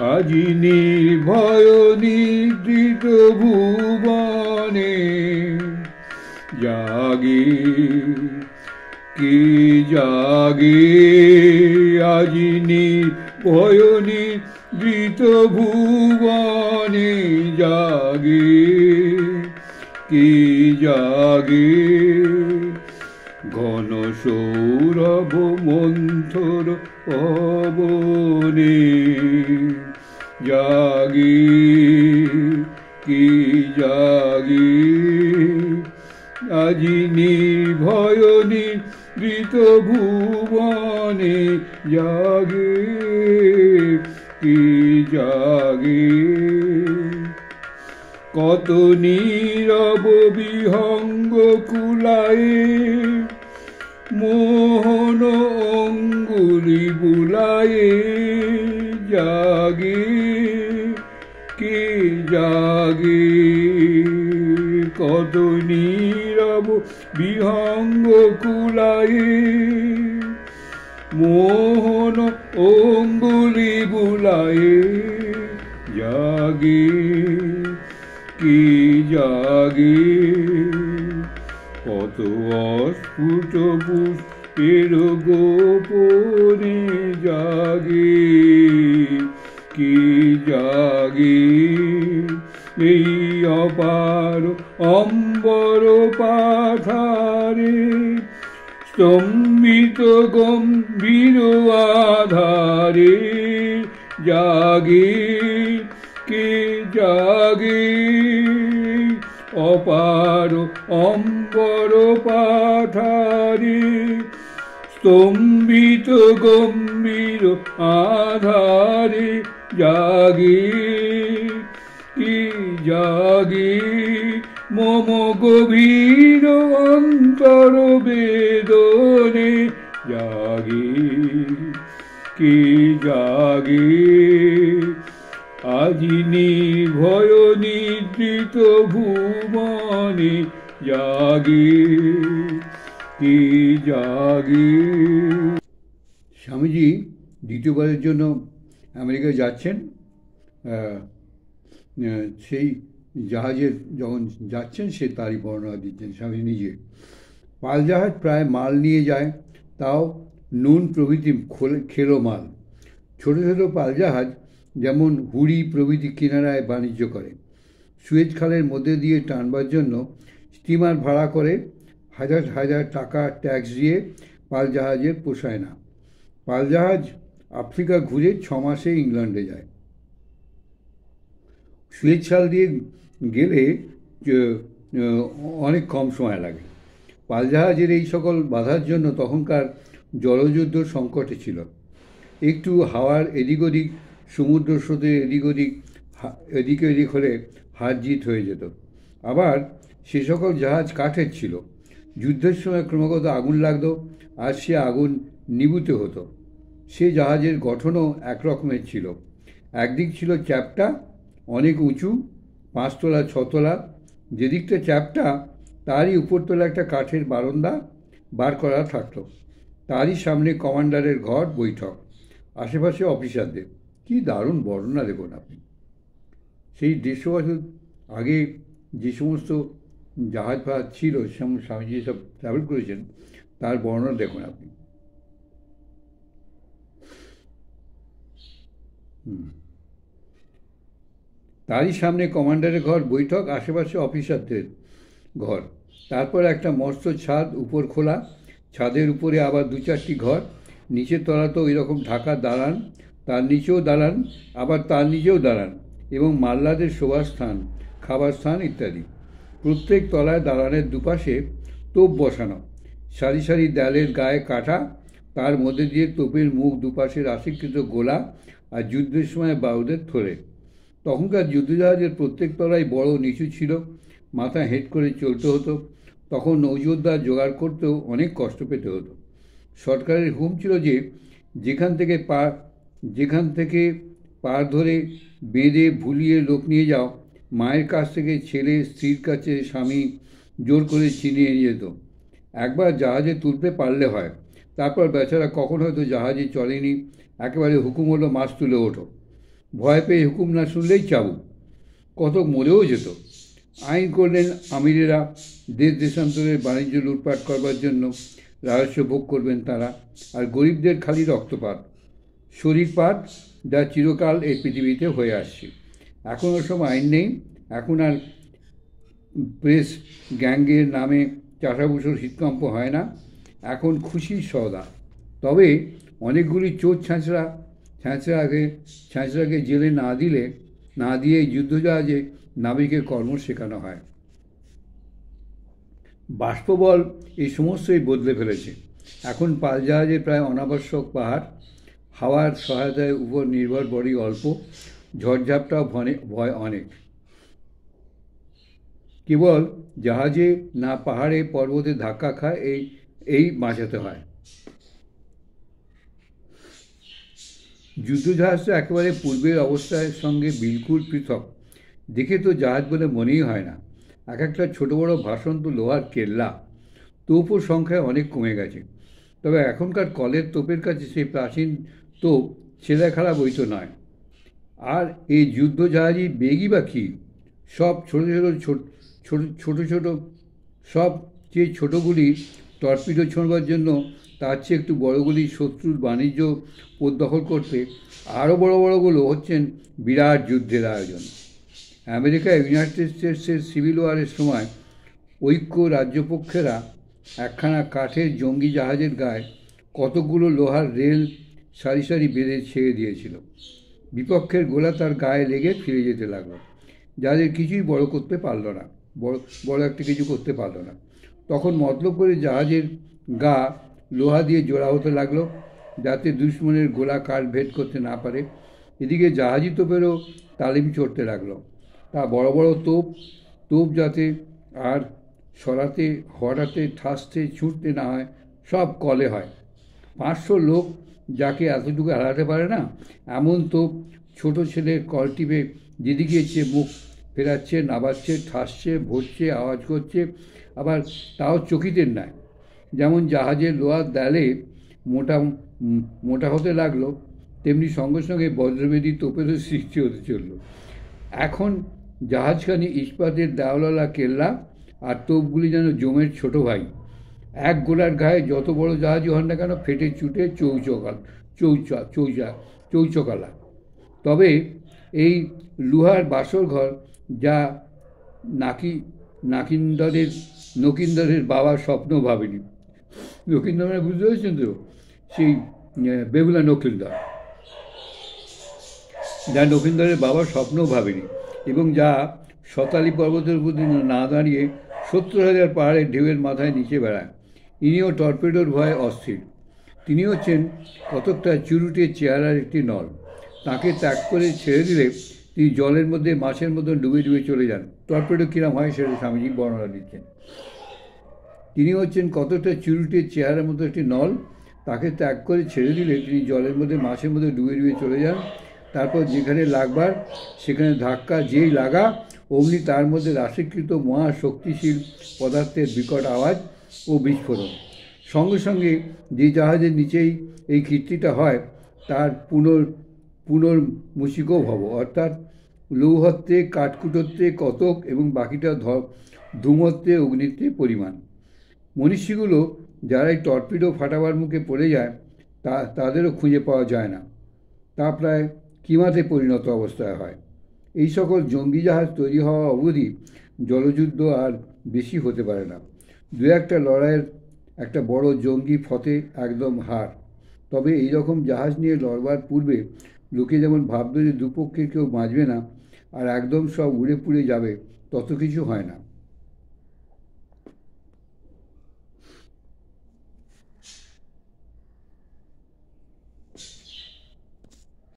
আজি নির্ভয় নিদ্রিত ভুবনে জাগে কি জাগে, আজি নির্ভয় নিদ্রিত ভুবনে জাগে কি জাগে, ঘন সৌরভ মন্থর পবনে জাগে কি জাগে, আজি নির্ভয় নিদ্রিত ভুবনে জাগে কি জাগে, কত নীরব বিহঙ্গ কুলায়ে মোহন অঙ্গুলি বুলায়ে জাগে কি জাগে, কত নীরব বিহঙ্গ কুলায়ে মোহন অঙ্গুলি বুলায়ে জাগে কি জাগে, কত অস্ফুট পুষ্পের গোপনে জাগে কি জাগে, এই অপার অম্বর পাথারে স্তম্ভিত গম্ভীর আধারে জাগে কে জাগে, অপার অম্বর পাথারে স্তম্ভিত গম্ভীর আধারে জাগে কি জাগে, মম গভীর অন্তর বেদনে জাগে কি জাগে, আজি নির্ভয় নিদ্রিত ভুবনে জাগে কি জাগে। স্বামীজি দ্বিতীয়বারের জন্য আমেরিকায় যাচ্ছেন। সেই জাহাজে যখন যাচ্ছেন সে তারই বর্ণনা দিচ্ছেন স্বামীজি নিজে। পাল জাহাজ প্রায় মাল নিয়ে যায়, তাও নুন প্রভৃতি খেলো মাল। ছোট ছোট পাল জাহাজ যেমন হুড়ি প্রভৃতি কিনারায় বাণিজ্য করে। সুয়েজ খালের মধ্যে দিয়ে টানবার জন্য স্টিমার ভাড়া করে হাজার হাজার টাকা ট্যাক্স দিয়ে পাল জাহাজের পোষায় না। পাল জাহাজ আফ্রিকা ঘুরে 6 মাসে ইংল্যান্ডে যায়। সুয়েজ খাল দিয়ে গেলে অনেক কম সময় লাগে। পাল জাহাজের এই সকল বাধার জন্য তখনকার জলযুদ্ধ সংকটে ছিল। একটু হাওয়ার এদিক ওদিক, সমুদ্র স্রোতের এদিক ওদিক হলে হার জিত হয়ে যেত। আবার সে সকল জাহাজ কাঠের ছিল। যুদ্ধের সময় ক্রমাগত আগুন লাগতো আর সে আগুন নিবুতে হতো। সে জাহাজের গঠনও একরকমের ছিল। একদিক ছিল চ্যাপ্টা, অনেক উঁচু, 5 তলা 6 তলা। যেদিকটা চ্যাপ্টা তারই উপরতলা একটা কাঠের বারান্দা বার করা থাকতো। তারই সামনে কমান্ডারের ঘর, বৈঠক, আশেপাশে অফিসারদের। কি দারুণ বর্ণনা দেখুন আপনি। সেই 150 বছর আগে যে সমস্ত জাহাজ ফাহাজ ছিল, সেমন স্বামীজি সব ট্রাভেল করেছেন, তার বর্ণনা দেখুন আপনি। তারই সামনে কমান্ডারের ঘর, বৈঠক, আশেপাশে অফিসারদের ঘর। তারপর একটা মস্ত ছাদ, উপর খোলা। ছাদের উপরে আবার 2-4টি ঘর। নিচের তলাতেও ওই রকম ঢাকা দালান, তার নিচেও দালান, আবার তার নিচেও দালান, এবং মাল্লাদের শোবার স্থান, খাবার স্থান ইত্যাদি। প্রত্যেক তলায় দালানের দুপাশে তোপ বসানো। সারি সারি দেয়ালের গায়ে কাটা, তার মধ্যে দিয়ে তোপের মুখ, দুপাশে রাশিকৃত গোলা আর যুদ্ধের সময় বারুদের থলে। তখনকার যুদ্ধজাহাজের প্রত্যেক তলাই বড় নিচু ছিল, মাথা হেঁট করে চলতে হতো। তখন নৌযোদ্ধা জোগাড় করতেও অনেক কষ্ট পেতে হতো। সরকারের হুকুম ছিল যে যেখান থেকে পার ধরে বেঁধে ভুলিয়ে লোক নিয়ে যাও। মায়ের কাছ থেকে ছেলে, স্ত্রীর কাছে স্বামী জোর করে ছিনিয়ে নিয়ে যেত। একবার জাহাজে তুলতে পারলে হয়, তারপর বেচারা কখন হয়তো জাহাজে চলেনি, একেবারে হুকুম হলো মাছ তুলে ওঠো। ভয় পেয়ে হুকুম না শুনলেই চাবুক। কত মরেও যেত। আইন করলেন আমিরেরা দেশ দেশান্তরের বাণিজ্য লুটপাট করবার জন্য রাজস্ব ভোগ করবেন তারা, আর গরিবদের খালি রক্তপাত, শরীরপাত, যা চিরকাল এই পৃথিবীতে হয়ে আসছে। এখন ওসব আইন নেই। এখন আর প্রেস গ্যাংয়ের নামে চাষাভুষোর হৃৎকম্প হয় না। এখন খুশির সওদা। তবে অনেকগুলি চোর ছ্যাঁচড়াকে জেলে না দিয়ে যুদ্ধজাহাজে নাবিকের কর্ম শেখানো হয়। বাষ্পবল এই সমস্তই বদলে ফেলেছে। এখন পালজাহাজে প্রায় অনাবশ্যক পাহাড়, হাওয়ার সহায়তার উপর নির্ভর বড়ই অল্প, ঝড়ঝাপটাও ভয় অনেক। কেবল জাহাজে না পাহাড়ে পর্বতে ধাক্কা খায় এই বাঁচাতে হয়। যুদ্ধজাহাজটা একেবারে পূর্বের অবস্থার সঙ্গে বিলকুল পৃথক। দেখে তো জাহাজ বলে মনেই হয় না। এক একটা ছোটো বড়ো ভাসন্ত লোহার কেল্লা। তোপও সংখ্যায় অনেক কমে গেছে। তবে এখনকার কলের তোপের কাছে সেই প্রাচীন তোপ ছেলে খেলা বই তো নয়। আর এই যুদ্ধজাহাজই বেগই বা কী? সব ছোট সব যে ছোটোগুলি টর্পিডো ছোঁড়বার জন্য, তার চেয়ে একটু বড়গুলি শত্রুর বাণিজ্য পথ দখল করতে, আরও বড়গুলো হচ্ছেন বিরাট যুদ্ধের আয়োজন। আমেরিকা ইউনাইটেড স্টেটসের সিভিল ওয়ারের সময় ঐক্য রাজ্যপক্ষেরা একখানা কাঠের জঙ্গি জাহাজের গায়ে কতগুলো লোহার রেল সারি সারি বেঁধে ছেড়ে দিয়েছিল। বিপক্ষের গোলা তার গায়ে লেগে ফিরে যেতে লাগলো। যাদের কিছুই বড় একটা কিছু করতে পারল না। তখন মতলব করে জাহাজের গা লোহা দিয়ে জোড়া হতে লাগলো, যাতে দুশ্মনের গোলা কাঠ ভেদ করতে না পারে। এদিকে জাহাজি তোপেরও তালিম চড়তে লাগলো। তা বড় বড় তোপ যাতে আর সরাতে, হঠাতে, ঠাসতে, ছুটতে না হয়, সব কলে হয়। 500 লোক যাকে এতটুকু হারাতে পারে না, এমন তোপ ছোট ছেলের কল টিপে যেদিকে ইচ্ছে মুখ ফেরাচ্ছে, নাবাচ্ছে, ঠাসছে, ভরছে, আওয়াজ করছে, আবার তাও চকিতের নয়। যেমন জাহাজের লোহার দেয়ালে মোটা হতে লাগলো, তেমনি সঙ্গে সঙ্গে বজ্রবেদী তোপেরও সৃষ্টি হতে চলল। এখন জাহাজখানি ইস্পাতের দেওয়ালওয়ালা কেল্লা, আর তোপগুলি যেন জমের ছোট ভাই। এক গোলার গায়ে যত বড় জাহাজই হন না কেন, ফেটে চুটে চৌচকালা। তবে এই লোহার বাসর ঘর, যা নকিন্দরের বাবার স্বপ্ন ভাবেনি। নকিন্দর মানে বুঝতে পেরেছেন তো? সেই বেহুলা নকিন্দর, যা নকিন্দরের বাবার স্বপ্নও ভাবেনি, এবং যা শতালি পর্বতের উপর না দাঁড়িয়ে 70,000 পাহাড়ের ঢেউয়ের মাথায় নিচে বেড়ায়। ইনিও টর্পেডোর ভয়ে অস্থির। তিনি হচ্ছেন কতকটা চুরুটে চেহারার একটি নল। তাকে ত্যাগ করে ছেড়ে দিলে তিনি জলের মধ্যে মাছের মতন ডুবে ডুবে চলে যান। টর্পেডো কিরম হয় সেটা স্বামীজি বর্ণনা দিচ্ছেন। তিনি হচ্ছেন কতটা চুরুটে চেহারার মতো একটি নল। তাকে ত্যাগ করে ছেড়ে দিলে তিনি জলের মধ্যে মাছের মধ্যে ডুবে ডুবে চলে যান। তারপর যেখানে লাগবার সেখানে ধাক্কা যেই লাগা, অমনি তার মধ্যে রাশিকৃত মহাশক্তিশীল পদার্থের বিকট আওয়াজ ও বিস্ফোরণ। সঙ্গে সঙ্গে যে জাহাজের নিচেই এই কীর্তিটা হয়, তার পুনর্মূষিকও ভব, অর্থাৎ লৌহত্বে, কাঠকুটত্বে কতক, এবং বাকিটা ধূমত্বে, অগ্নিত্বে পরিমাণ। মনীষীগুলো যারা এই টর্পিডো ফাটাবার মুখে পড়ে যায়, তাদেরও খুঁজে পাওয়া যায় না। তা প্রায় কিমাতে পরিণত অবস্থায় হয়। এই সকল জঙ্গি জাহাজ তৈরি হওয়া অবধি জলযুদ্ধ আর বেশি হতে পারে না। দু একটা লড়াইয়ের একটা বড় জঙ্গি ফতে একদম হার। তবে এই রকম জাহাজ নিয়ে লড়বার পূর্বে লোকে যেমন ভাবত যে দুপক্ষের কেউ বাঁচবে না আর একদম সব উড়ে পুড়ে যাবে, তত কিছু হয় না।